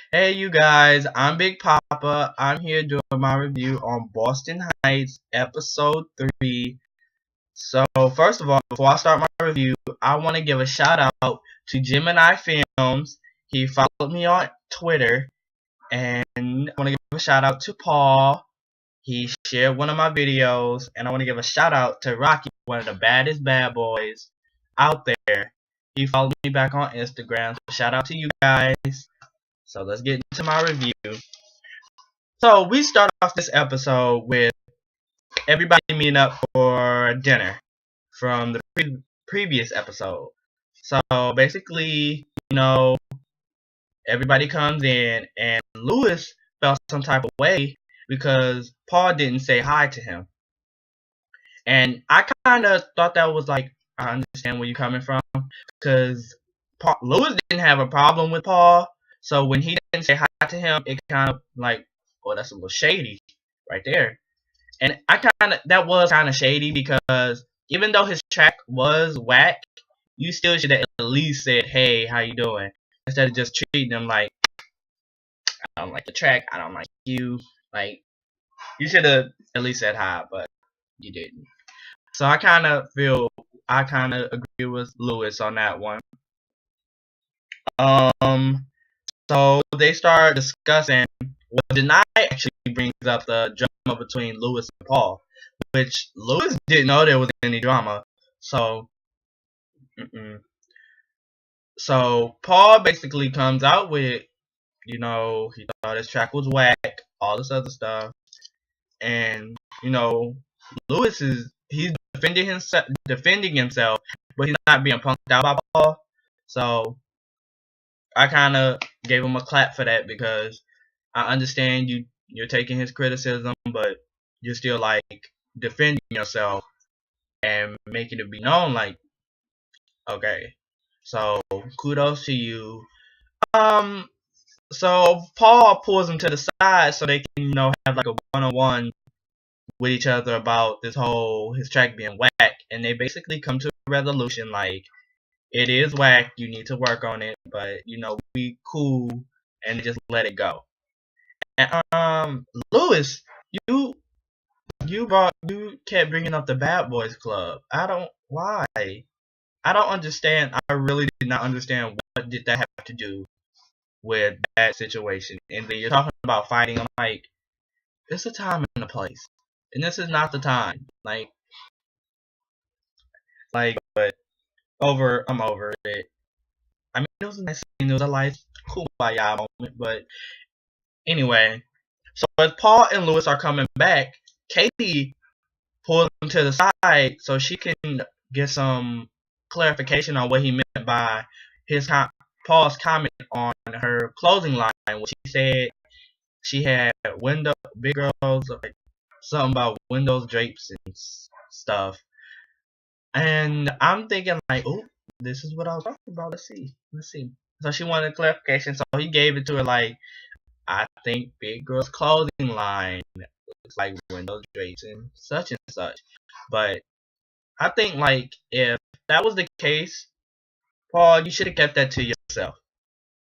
Hey you guys, I'm Big Papa. I'm here doing my review on Boston Heights episode 3. So first of all, before I start my review, I want to give a shout out to Gemini Films. He followed me on Twitter, and I want to give a shout out to Paul. He shared one of my videos, and I want to give a shout out to Rocky, one of the baddest bad boys out there. He followed me back on Instagram, so shout out to you guys. So let's get into my review. So we start off this episode with everybody meeting up for dinner from the previous episode. So basically, everybody comes in and Lewis felt some type of way because Paul didn't say hi to him. And I kind of thought that was like, I understand where you're coming from, because Lewis didn't have a problem with Paul. So when he didn't say hi to him, it kind of like, oh, that's a little shady right there. And that was kind of shady because even though his track was whack, you still should have at least said, hey, how you doing? Instead of just treating them like, I don't like the track, I don't like you. Like, you should have at least said hi, but you didn't. So I kind of agree with Lewis on that one. So they start discussing. Well, Deny actually brings up the drama between Lewis and Paul, which Lewis didn't know there was any drama. So, so Paul basically comes out with, he thought his track was whack, all this other stuff, and Lewis he's defending himself, but he's not being punked out by Paul. So I kind of gave him a clap for that because I understand you're taking his criticism, but you're still like defending yourself and making it be known like, okay. So kudos to you. So Paul pulls him to the side so they can, have like a one-on-one with each other about his track being whack, and they basically come to a resolution like, it is whack, you need to work on it, but we cool, and just let it go. And Lewis, you kept bringing up the Bad Boys Club. Why? I don't understand. I really did not understand what did that have to do with that situation. And then you're talking about fighting. I'm like, it's a time and a place, and this is not the time. But I'm over it. I mean, it was a nice scene. It was a nice kumbaya moment. But anyway, so as Paul and Lewis are coming back, Katie pulls him to the side so she can get some clarification on what he meant by Paul's comment on her closing line, which she said she had big girls, like something about windows, drapes, and stuff. And I'm thinking like, oh, this is what I was talking about. Let's see. So she wanted clarification, so he gave it to her like, I think big girl's clothing line looks like windows, drapes, and such. But I think like if that was the case, Paul, you should have kept that to yourself.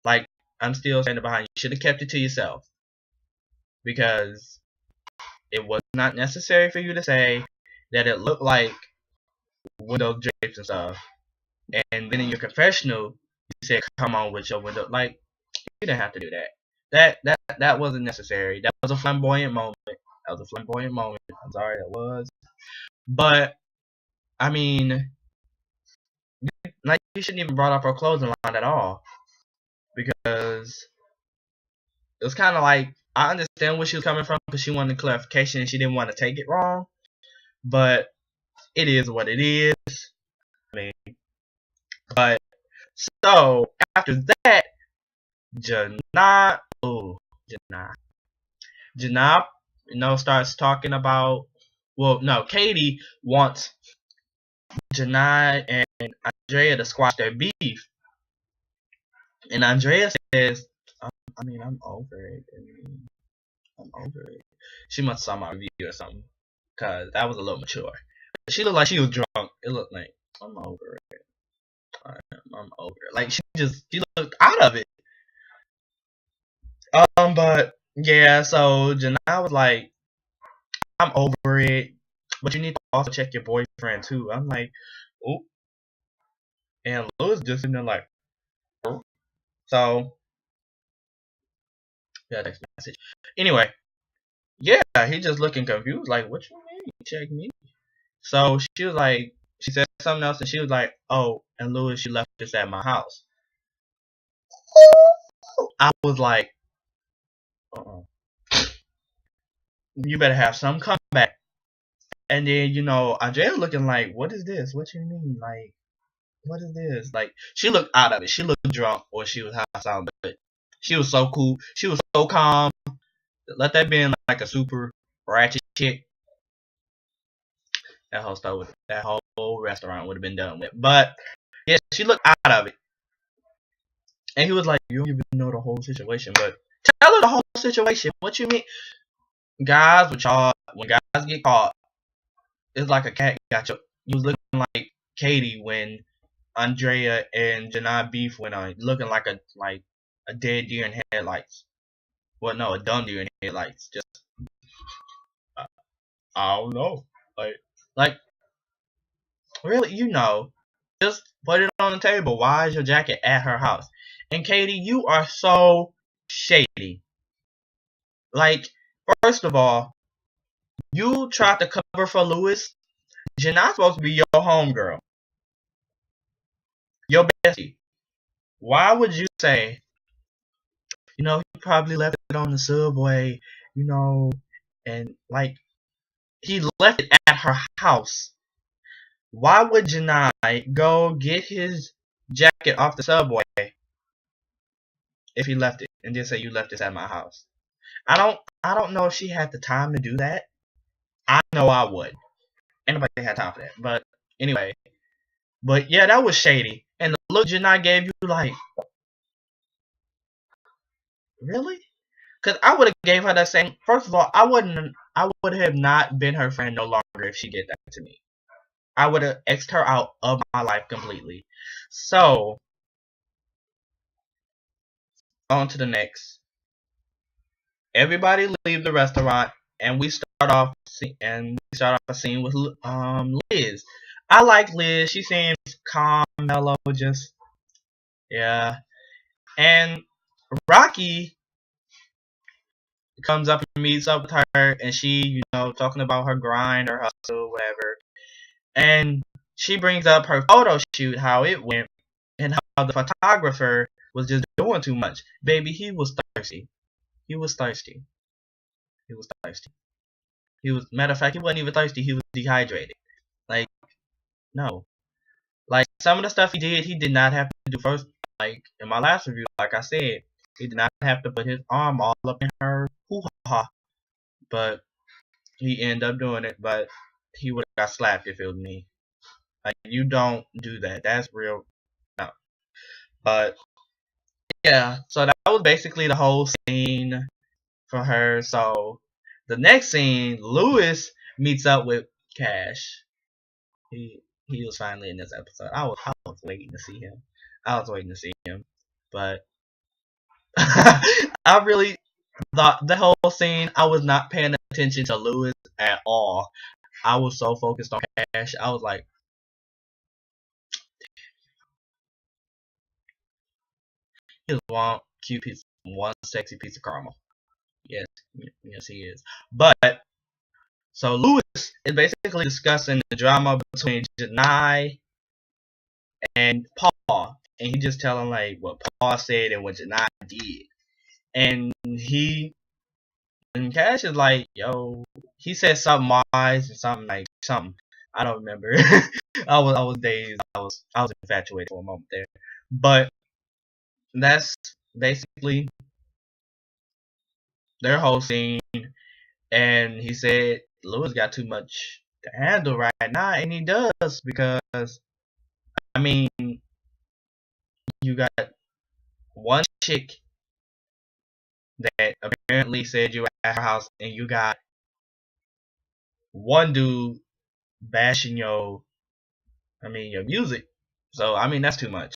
Like, I'm still standing behind you. You should have kept it to yourself because it was not necessary for you to say that it looked like window drapes and stuff. And then in your confessional, you said, "Come on with your window." Like, you didn't have to do that. That wasn't necessary. That was a flamboyant moment. I'm sorry, that was. But I mean, like, you shouldn't even brought up her clothing line at all because it was kind of like, I understand where she was coming from because she wanted clarification and she didn't want to take it wrong. But it is what it is. I mean, but so after that, Janab, starts talking about. Well, no, Katie wants Janai and Andrea to squash their beef, and Andrea says, I'm over it. I'm over it. She must saw my review or something, cause that was a little mature. She looked like she was drunk. It looked like, I'm over it. I'm over it. Like she looked out of it. But yeah, so Janai was like, I'm over it, but you need to also check your boyfriend too. I'm like, oh, and Louis just sitting there like, oh. So yeah, text message. Anyway, yeah, he just looking confused, like, what you mean? Check me. So she was like, she said something else, and she was like, oh, and Louis, she left this at my house. I was like, uh-uh. You better have some comeback. And then, Andrea looking like, what is this? What you mean? Like, what is this? Like, she looked out of it. She looked drunk, or she was high sound, but she was so cool. She was so calm. Let that be like a super ratchet chick. That whole restaurant would have been done with. But yeah, she looked out of it. And he was like, you don't even know the whole situation, but tell her the whole situation. What you mean? Guys, when guys get caught, it's like a cat got you. You was looking like Katie when Andrea and Janai beef went on, looking like a dead deer in headlights. Well, no, a dumb deer in headlights. Just I don't know. Like really, just put it on the table. Why is your jacket at her house? And Katie, you are so shady. Like, first of all, you tried to cover for Louis. Janai's supposed to be your homegirl, your bestie. Why would you say, he probably left it on the subway, and like he left it at her house. Why would Janai go get his jacket off the subway if he left it and then say you left this at my house? I don't know if she had the time to do that. I know I would. Anybody had time for that. But anyway. But yeah, that was shady. And the look Janai gave you, like, really? Because I would have gave her that same. First of all, I would have not been her friend no longer if she did that to me. I would have X'd her out of my life completely. So, on to the next. Everybody leave the restaurant, and we start off a scene with Liz. I like Liz. She seems calm, mellow, just yeah. And Rocky comes up and meets up with her, and she, talking about her grind, her hustle, whatever. And she brings up her photo shoot, how it went, and how the photographer was just doing too much. Baby, he was thirsty. He was thirsty. He was thirsty. Matter of fact, he wasn't even thirsty. He was dehydrated. Like, no. Like, some of the stuff he did not have to do first. Like, in my last review, like I said, he did not have to put his arm all up in her hoo-ha. But he ended up doing it. But he would have got slapped if it was me. Like, you don't do that. That's real. No. But, yeah. So that was basically the whole scene for her. So, the next scene, Louis meets up with Cash. He was finally in this episode. I was waiting to see him. But I really thought the whole scene, I was not paying attention to Louis at all. I was so focused on Cash. I was like, he was one sexy piece of caramel. Yes, yes, he is. But so Louis is basically discussing the drama between Janai and Paul, and he just telling like what Paul said and what Janai did, and Cash is like, yo, he said something wise and something. I don't remember. I was dazed. I was infatuated for a moment there, but that's basically their whole scene. And he said Louis got too much to handle right now, and he does because I mean, you got one chick that apparently said you were at her house, and you got one dude bashing your music. So I mean, that's too much.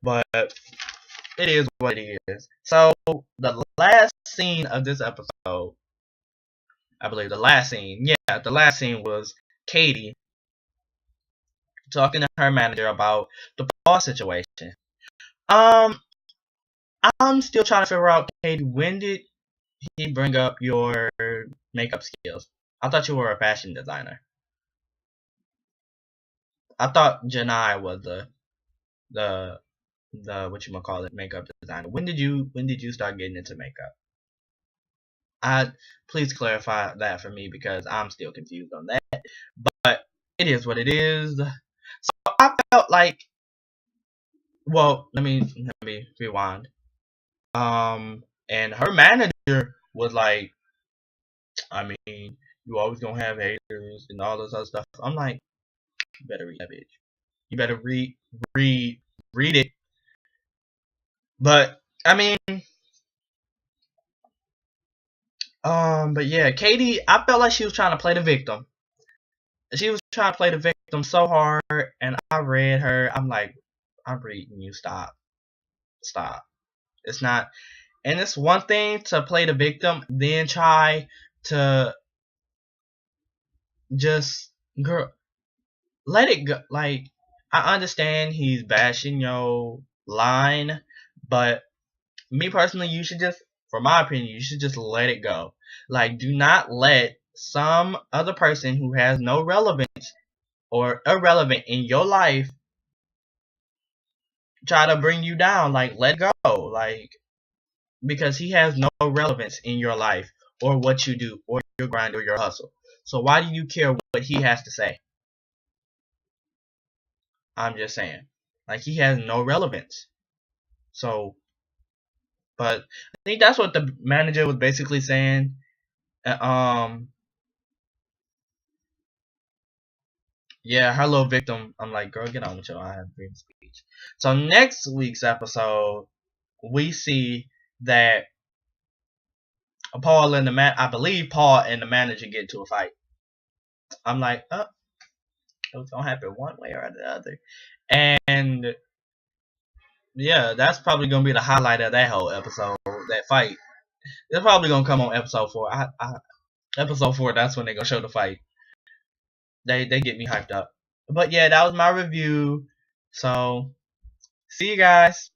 But it is what it is. So the last scene of this episode, I believe the last scene, yeah, the last scene was Katie talking to her manager about the Paul situation. Um, I'm still trying to figure out, Katie, when did he bring up your makeup skills? I thought you were a fashion designer. I thought Janai was the the what you gonna call it, makeup designer. When did you start getting into makeup? I Please clarify that for me because I'm still confused on that. But it is what it is. So I felt like, well, let me rewind. And her manager was like, I mean, you always gonna have haters and all this other stuff. I'm like, you better read that bitch. You better read, read it. But I mean, but yeah, Katie, I felt like she was trying to play the victim. She was trying to play the victim so hard, and I read her. I'm like, I'm reading you. Stop, stop. It's not, and it's one thing to play the victim, then try to just, girl, let it go. Like, I understand he's bashing your line, but me personally, you should just, for my opinion, you should just let it go. Like, do not let some other person who has no relevance or irrelevant in your life try to bring you down. Like, let go. Like, because he has no relevance in your life or what you do or your grind or your hustle. So why do you care what he has to say? I'm just saying. Like, he has no relevance. So, but I think that's what the manager was basically saying. Um, yeah, her little victim. I'm like, girl, get on with your I have freedom of speech. So next week's episode, we see that I believe Paul and the manager get into a fight. I'm like, oh, it's gonna happen one way or the other. And yeah, that's probably gonna be the highlight of that whole episode. That fight. It's probably gonna come on episode 4. Episode 4. That's when they gonna show the fight. They get me hyped up. But yeah, that was my review. So see you guys.